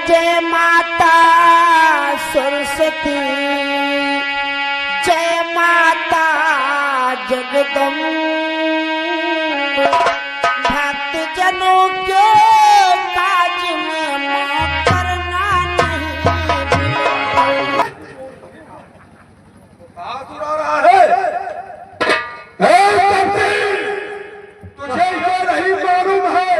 जय माता सरस्वती, जय माता जगदम्ब। भक्त जनों के काज में मां करना नहीं भूलती। तुझे ये नहीं मालूम है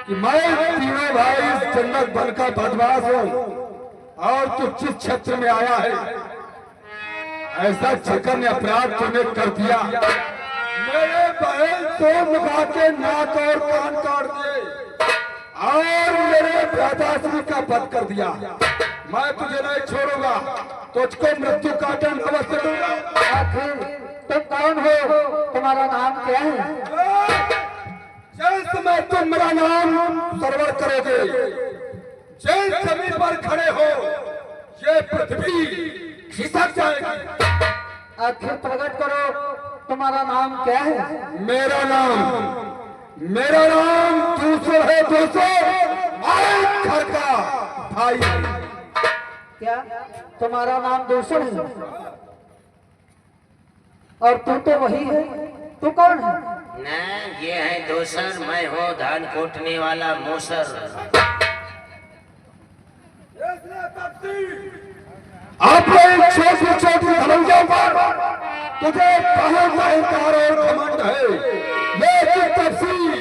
कि मैं तीनों भाई इस जन्नत बन का बदमाश हूँ और तू जिस क्षेत्र में आया है ऐसा जघन्य अपराध तूने कर दिया। मेरे बहन को मुका के नाक और कान काट दिए और मेरे भ्राताश्री का वध कर दिया। मैं तुझे नहीं छोड़ूंगा, तुझको मृत्यु का दंड अवश्य दूंगा। आखिर तुम कौन हो? तुम्हारा नाम क्या है? जिस समय तुम मेरा नाम सरवर करोगे, जिस जमीन पर खड़े हो ये पृथ्वी खिसक जाएगी। आखिर प्रकट करो, तुम्हारा नाम क्या है? मेरा नाम दूसर है, दूसर घर का भाई। क्या तुम्हारा नाम दूसर है? और तू तो वही है। तू कौन है? न ये है दूसर, मैं हूँ धान कूटने वाला मूसर। आप छोटी छोटी धमकियों पर तुझे बहुत अहंकार और घमंड है, लेकिन तफसील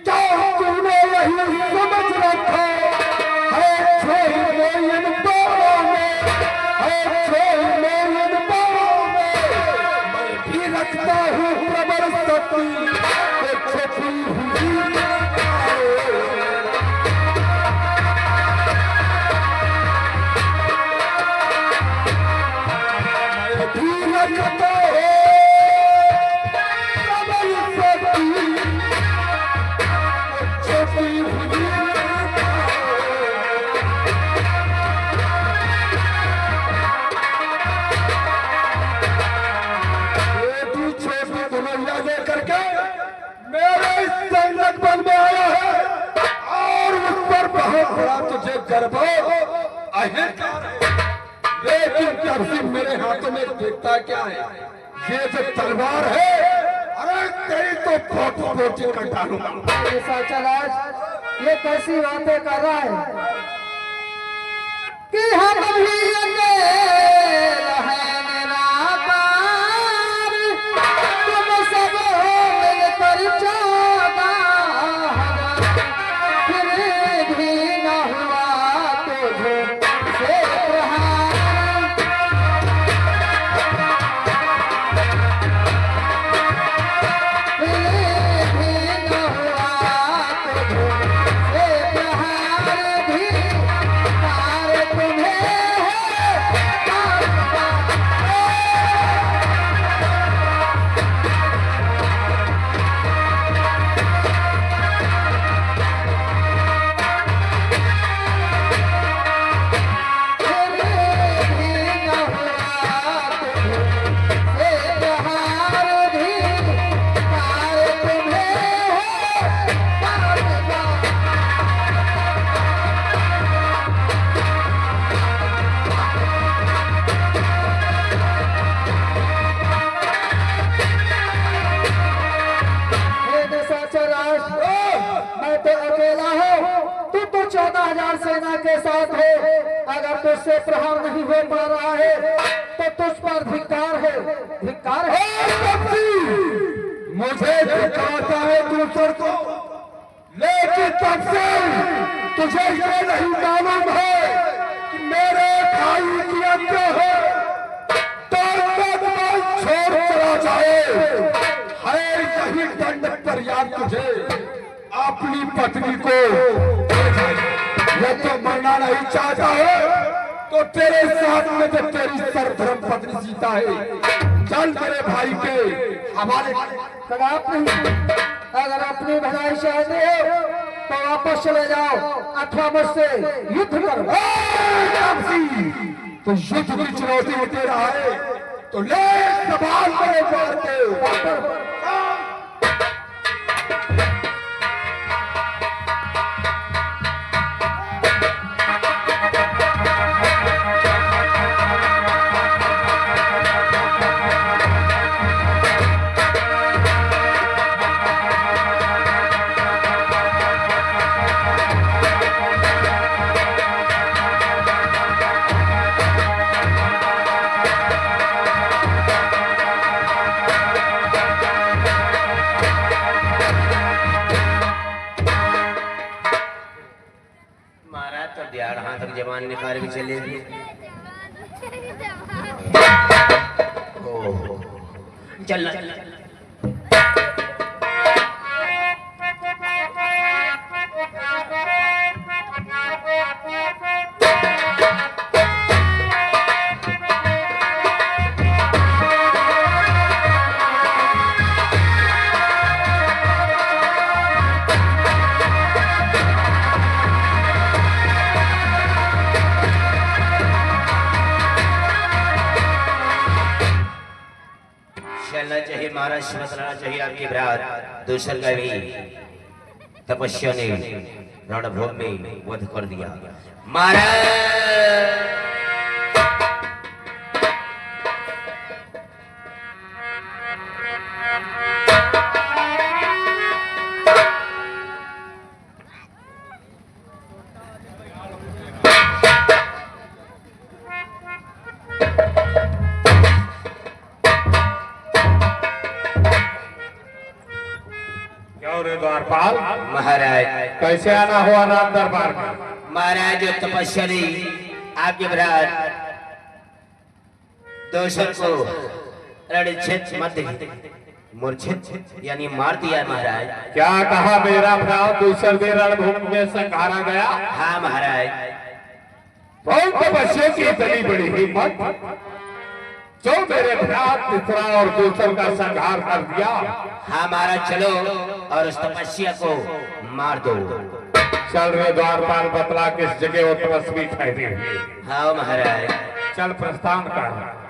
क्या तूने यही समझ रखा है? 6 मिलियन बारों में, है 6 मिलियन बारों में मैं भी रखता हूँ प्रबल शक्ति। छुपी हुई तुझे गर्व अहंकार है, लेकिन तब मेरे हाथों में देखता क्या है? ये जो तलवार है, अरे तेरी तो पोटी कर डालूंगा। ये कैसी बातें कर रहा है कि हम भी अकेला है निराकार, तुम सब मिलकर 14,000, फिर भी न हुआ तुझे से प्रहार। फिर भी न हुआ तुझे से प्रहार, भी पार तुम्हें तो 14,000 सेना के साथ है। अगर तुझसे प्रहार नहीं हो पा रहा है तो तुझ पर धिक्कार है, धिक्कार है। मुझे दिखाता है दूसर को, लेकिन तब से तुझे ये नहीं मालूम है कि मेरे भाई की हत्या है तो छोड़ चला जाए। है यही दंड पर याद तुझे अपनी पत्नी को ये तो मरना नहीं चाहता है तो तेरे साथ में जो तेरी सरधर्म पत्नी सीता है, चल मेरे भाई के हमारे। कदाप नहीं। अगर अपनी भलाई चाहते हो तो वापस चले जाओ अथवा मुझसे युद्ध करो। तो युद्ध की चुनौती वो दे रहा है तो ले सवाल मेरे मार के। कर दिया हाथ तक जवान निकाल के चले गए। ओह चल चलना चाहिए महाराज, बतलाना चाहिए आपकी बरात। दूसर का भी तपस्या ने रणभूमि में वध कर दिया महाराज। द्वारपाल महाराज कैसे आना हुआ राम दरबार में? महाराज जो तपस्या ने आपके बरात दूसर को रणक्षेत्र मध्य मूर्छित यानी मार दिया महाराज। क्या कहा मेरा भ्रात दूसर में रणभूमि में संघारा गया? हाँ महाराज। बहुत तपस्या की इतनी बड़ी हिम्मत जो मेरे भ्रात तीसरा और दूसर का संहार कर दिया। हाँ महाराज चलो और उस तपस्या को मार दो। चल रे द्वारपाल, बतला किस जगह वो तपस्वी ठहरे हुए? हाँ महाराज। चल प्रस्थान कर।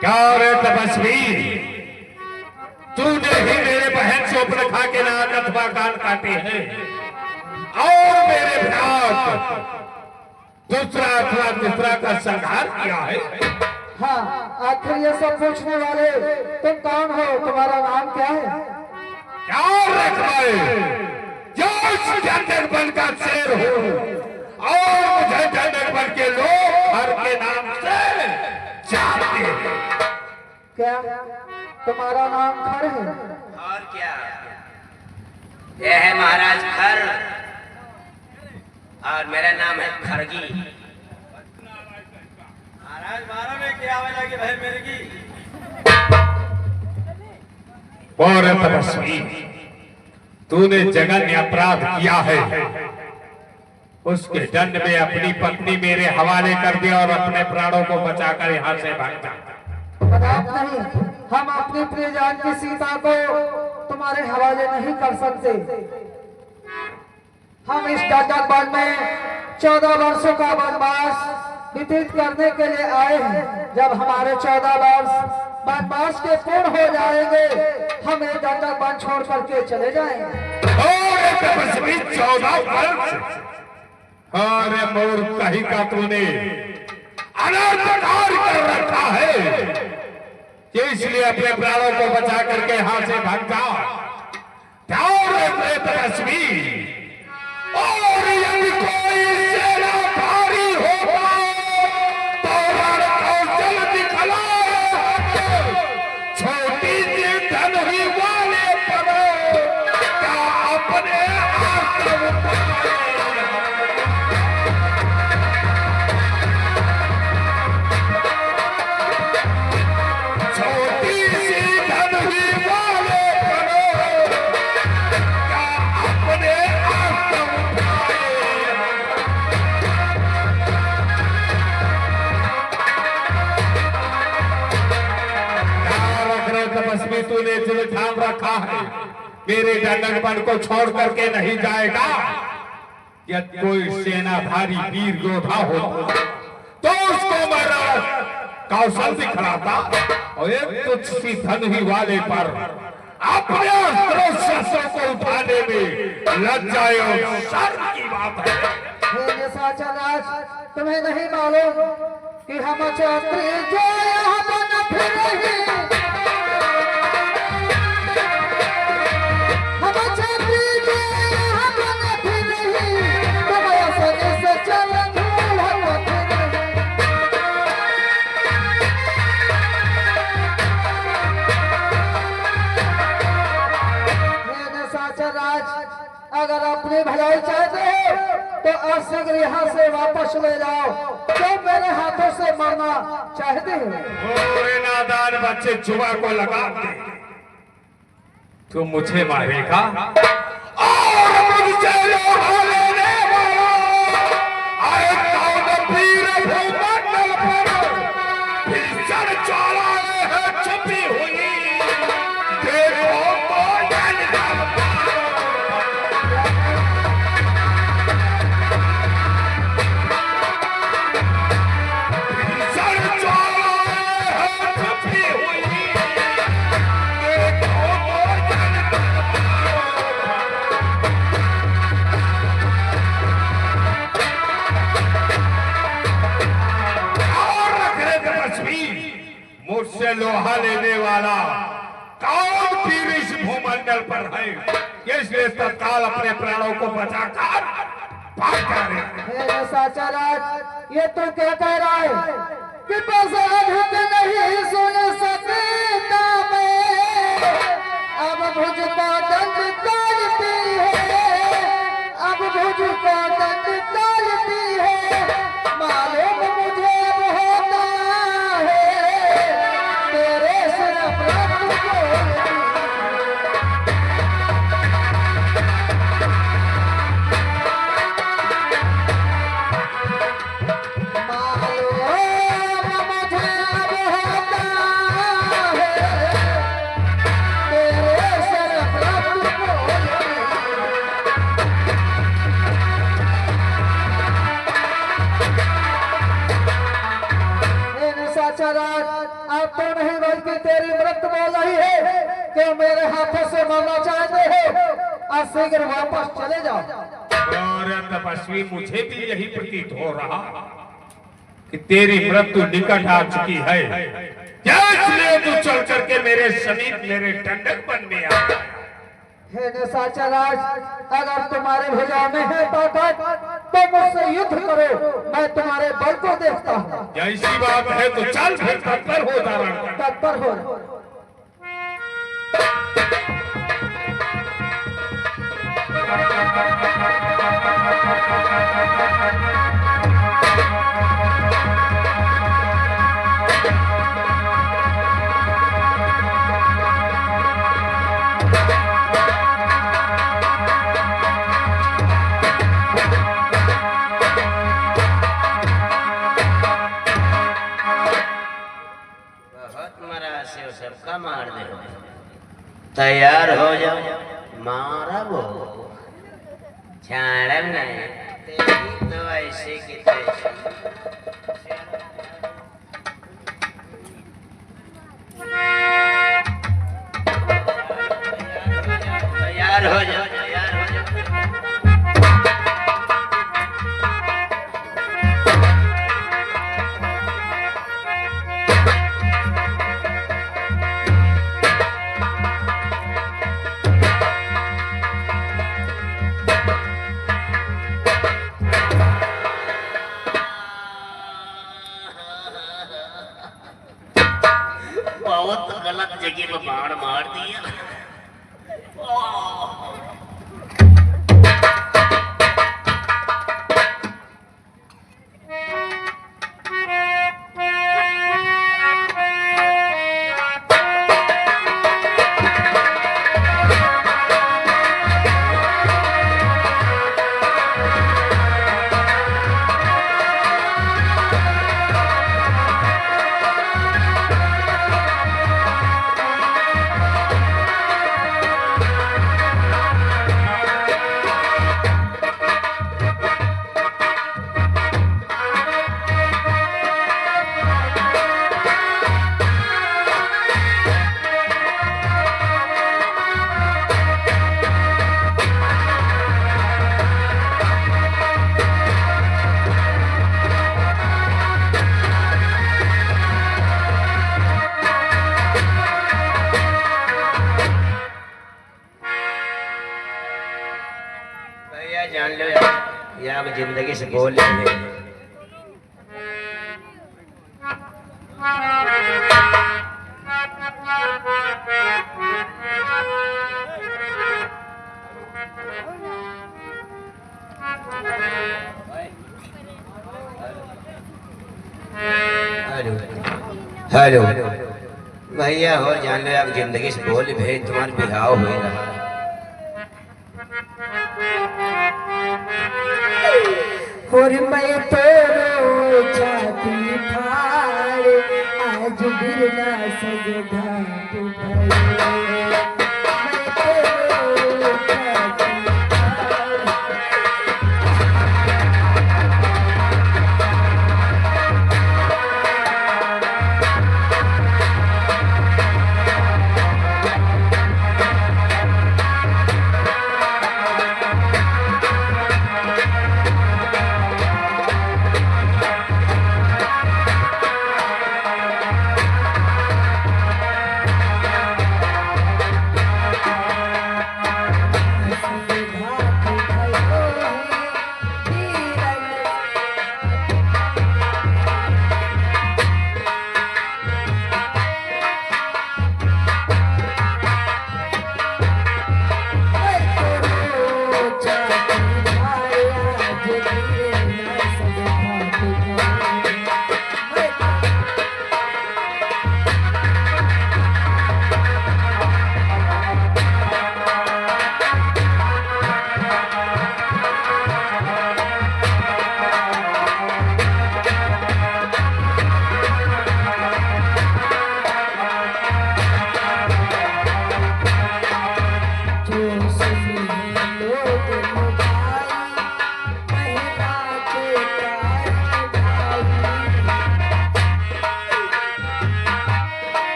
क्या रे तपस्वी, तूने ही मेरे बहन शोभरेखा के नाक अथवा कान काटे हैं और मेरे भ्रात दूसरा अथवा तीसरा का संहार किया है। हाँ, आखिर ये सब पूछने वाले तुम कौन हो? तुम्हारा नाम क्या है? क्या रखवाए जो झंडक बन का शेर हो और मुझे झंडक बन के लोग हर के नाम से जानते हैं। क्या तुम्हारा नाम खर है? और क्या, यह है महाराज खर और मेरा नाम है खरगी। महाराज मारा में क्या आवे लगी भाई मेरे की। और तपस्वी, तूने जघन्य अपराध किया है, उसके दंड में अपनी पत्नी मेरे हवाले कर दिया और अपने प्राणों को बचाकर यहाँ से भाग जा। नहीं, हम अपनी प्रिय जान की सीता को तुम्हारे हवाले नहीं कर सकते। हम इस जंगल वन में 14 वर्षों का वनवास व्यतीत करने के लिए आए हैं। जब हमारे 14 वर्ष वनवास के पूर्ण हो जाएंगे, हम ये जंगल वन छोड़ करके चले जाएंगे। 14 वर्ष? अरे मूर्ख, कहीं का तूने अनर्थ कर रखा है, इसलिए अपने प्राणों को बचा करके यहाँ से भाग जाओ। तपस्वी, और यदि कोई सेना भारी होगा तो रण कौशल दिखलाए, छोटी सी धनुही वाले पर क्या अपने तूने जो ठान रखा है मेरे डंडकपन को छोड़ करके नहीं जाएगा। यदि कोई सेनाधारी वीर योद्धा हो तो उसको मेरा कौशल दिखलाता और एक तुच्छ सी धनुही वाले पर अपने अस्त्रों शस्त्रों को उठाने में लज्जा और शर्म की बात है। हे निशाचर राज, तुम्हें नहीं मालूम कि हम क्षत्रिय जो यहाँ बन फिरे हम क्षत्रिय जो यहाँ बन फिरे तुम ऐसे से चल अगर अपनी भलाई चाहते हो तो अशीघ्र यहाँ से वापस ले जाओ। क्यों मेरे हाथों से मरना चाहते हो? ओरे नादान बच्चे जुआ को लगा दे, तू मुझे मारेगा और मुझसे लोहा लेने वाला आए कौन वीर भूमंडल पर भीषण ज्वालाएं हैं छुपी हुई, देखो मॉडर्न मुझसे लोहा लेने वाला कौन वीर इस भूमंडल पर है, इसलिए तत्काल अपने प्राणों को बचाकर भाग जा रहे हैं। हे निशाचर राज, ये तो क्या कह रहा है कि बसाधक नहीं सुन सकता मैं, अब भुज को दंड डालती है, अब भुज को दंड डालती है, मालूम मुझे अब होता है तेरे सिर प्रभु को। आप तो नहीं बल्कि तेरी मृत्यु बोल रही है कि मेरे हाथों से मरना चाहते हो, शीघ्र वापस चले जाओ। और तपस्वी मुझे भी यही प्रतीत हो रहा कि तेरी मृत्यु निकट आ चुकी है, इसलिए तू चल करके मेरे समीप मेरे डंडकपन में आ। हे निशाचर राज, अगर तुम्हारे भुजा में है ताकत तो मुझसे युद्ध करो, मैं तुम्हारे बल को देखता हूँ। ऐसी बात है तो चल फिर तत्पर हो जा रहा। तत्पर हो। सबका मार दे, तैयार हो जाओ, मारा वो झाड़ नहीं तेरी तो ऐसे की तैयार हो जाओ, तैयार हो जाओ। बहुत गलत जगह पे बाण मार दिया। या अब जिंदगी से बोल ले। हेलो भैया और जान लो आप जिंदगी से बोल भाई तुम्हारा बिहाव हो रहा और मैं तो छाती फाड़ आज बिरला सजधा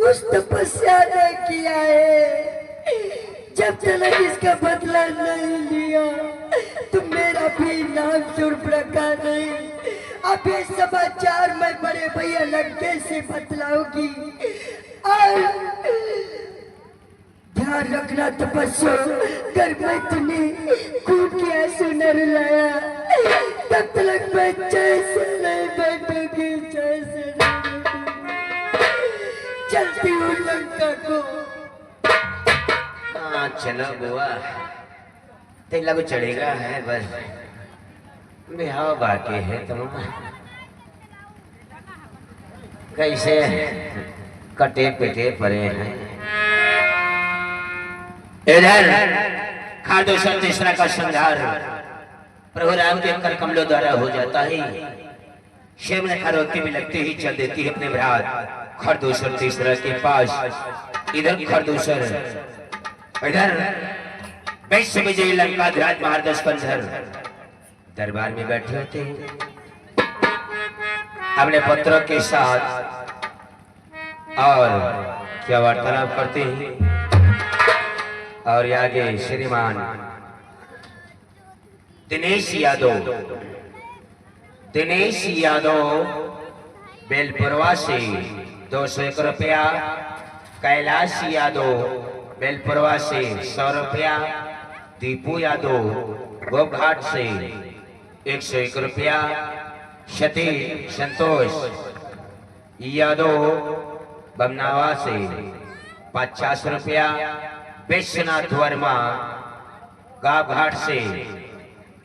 उस तपस्या ने किया है। जब तक इसका बदला नहीं लिया तो मेरा भी नाम सुर्ख रखा नहीं। अब ये समाचार मैं बड़े भैया लड़के से बतलाऊंगी और ध्यान रखना तपस्या, कर मैं तुम्हें खून के आंसू न रुलाया तब तक मैं जैसे नहीं बैठूंगी, जैसे चलती हूँ लंका को। हाँ चलो बुआ तेल लगो चढ़ेगा है बस बिहाव बाकी है तुम कैसे कटे पिटे पड़े हैं। इधर खारदूषण तीसरा का संहार प्रभु राम के कर कमलों द्वारा हो जाता है। शिव ने खारोती में लगते ही चल देती है अपने भ्रात खरदूषण तीसरा के पास। इधर खरदूषण इधर वैश्य विजय लंका ध्राज महारदस कंधर दरबार में बैठे होते हैं अपने पुत्रों के साथ और क्या वार्तालाप करते हैं। और आगे श्रीमान दिनेश यादव बेलपुरवा से 201 रुपया, कैलाश यादव बेलपुरवा से 100 रुपया, दीपू यादव गोघाट से 101 रुपया, सतीश संतोष यादव बमनावा से 50 रुपया, विश्वनाथ वर्मा गाघाट से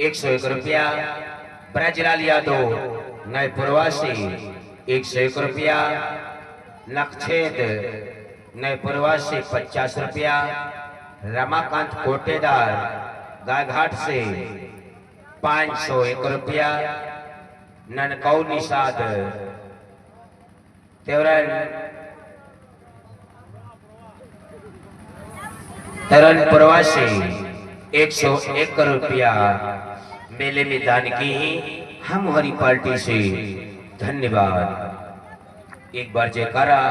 101 रुपया, ब्रजलाल यादव नयपुरवा से 101 रुपया, नक्षेद नयपुरवा से 50 रुपया, रमाकांत कोटेदार गायघाट से 501 रुपया, ननकौ निषाद तरनपुरवा से 101 रुपया मेले में दान की ही हम हमारी पार्टी से धन्यवाद। एक बार जयकारा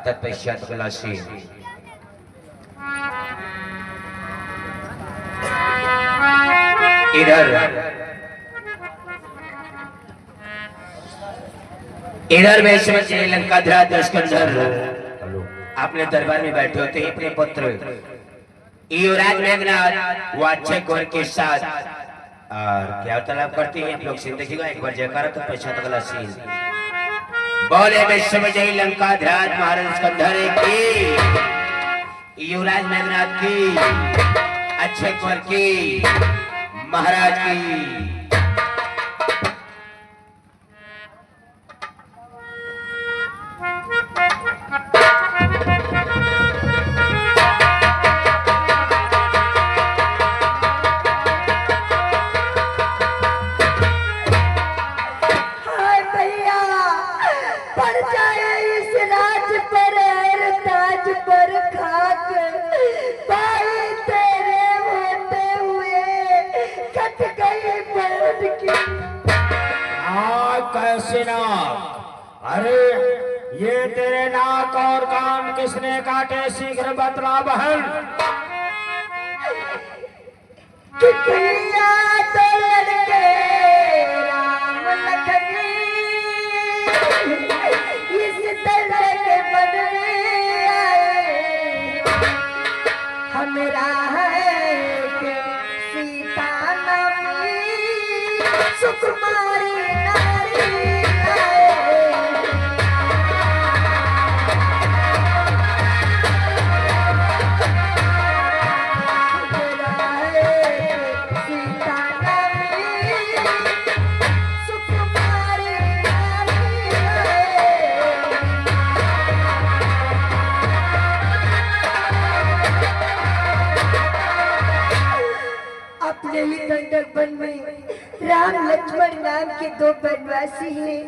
तत्पश्चात गला से इधर में श्रीलंका धराधर अपने दरबार में बैठे होते हैं अपने पुत्र युवराज मेघनाथ वाच्य कौर के साथ और क्या तालाब करती हैं आप लोग सीन देखिएगा। एक बार जयकारा तो पश्चात अगला सीन बोले विश्वविजयी लंका धराज महाराज स्कंधर की, युवराज मेघनाथ की, अच्छे कौर की, महाराज की। कैसे नाक? अरे ये तेरे नाक और कान किसने काटे? शीघ्र बतला बहन। किया तो लड़के राम लखन इस तरह के बन में आए, हमरा है कि सीता नामी सुकुमारी वन में राम लक्ष्मण नाम के दो वनवासी हैं,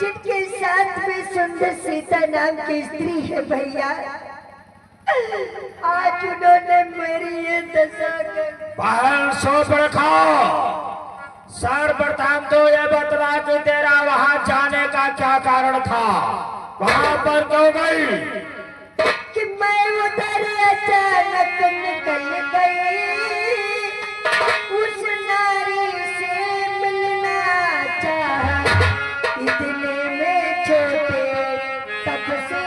जिनके साथ में सुंदर सीता नाम की स्त्री है। भैया आज उन्होंने मेरी ये दशा कर। बहन सौंप रखा। सर्वप्रथम तो ये बतला कि तेरा वहां जाने का क्या कारण था? वहां पर क्यों गई? कि मैं उधर अचानक निकल गई, उस नारी से मिलना चाहा, इतने में छोटे तब से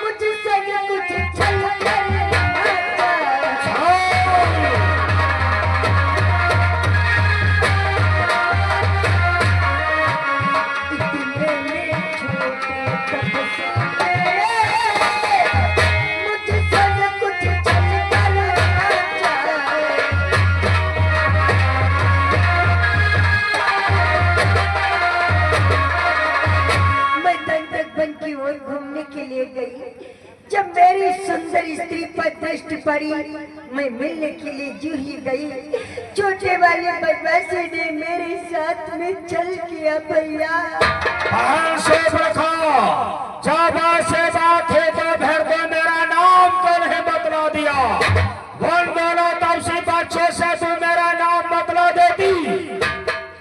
मुझसे कुछ छल करना चाहा। इतने में छोटे तब से मुझसे कुछ छल करना चाहा। मैं दंडक वन की ओर घूमने के लिए गई। जब मेरी सुंदर स्त्री पर दृष्टि पड़ी, मैं मिलने के लिए जू ही गई। छोटे वाले बदमाशी ने मेरे साथ में चल किया। भैया जब ऐसे बात है तो फिर को मेरा नाम तो नहीं बतला दिया। बोल बोलो तब से बच्चे से तू मेरा नाम बतला देती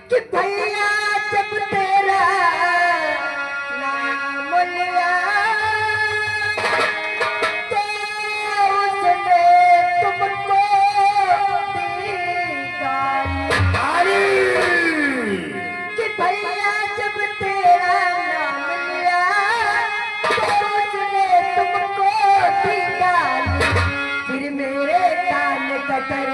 कि भैया जब तेरा नाम लिया तो उसने तुमको दी गाली। कि भैया जब तेरा नाम लिया तो उसने तुमको दी गाली। फिर मेरे कान कतर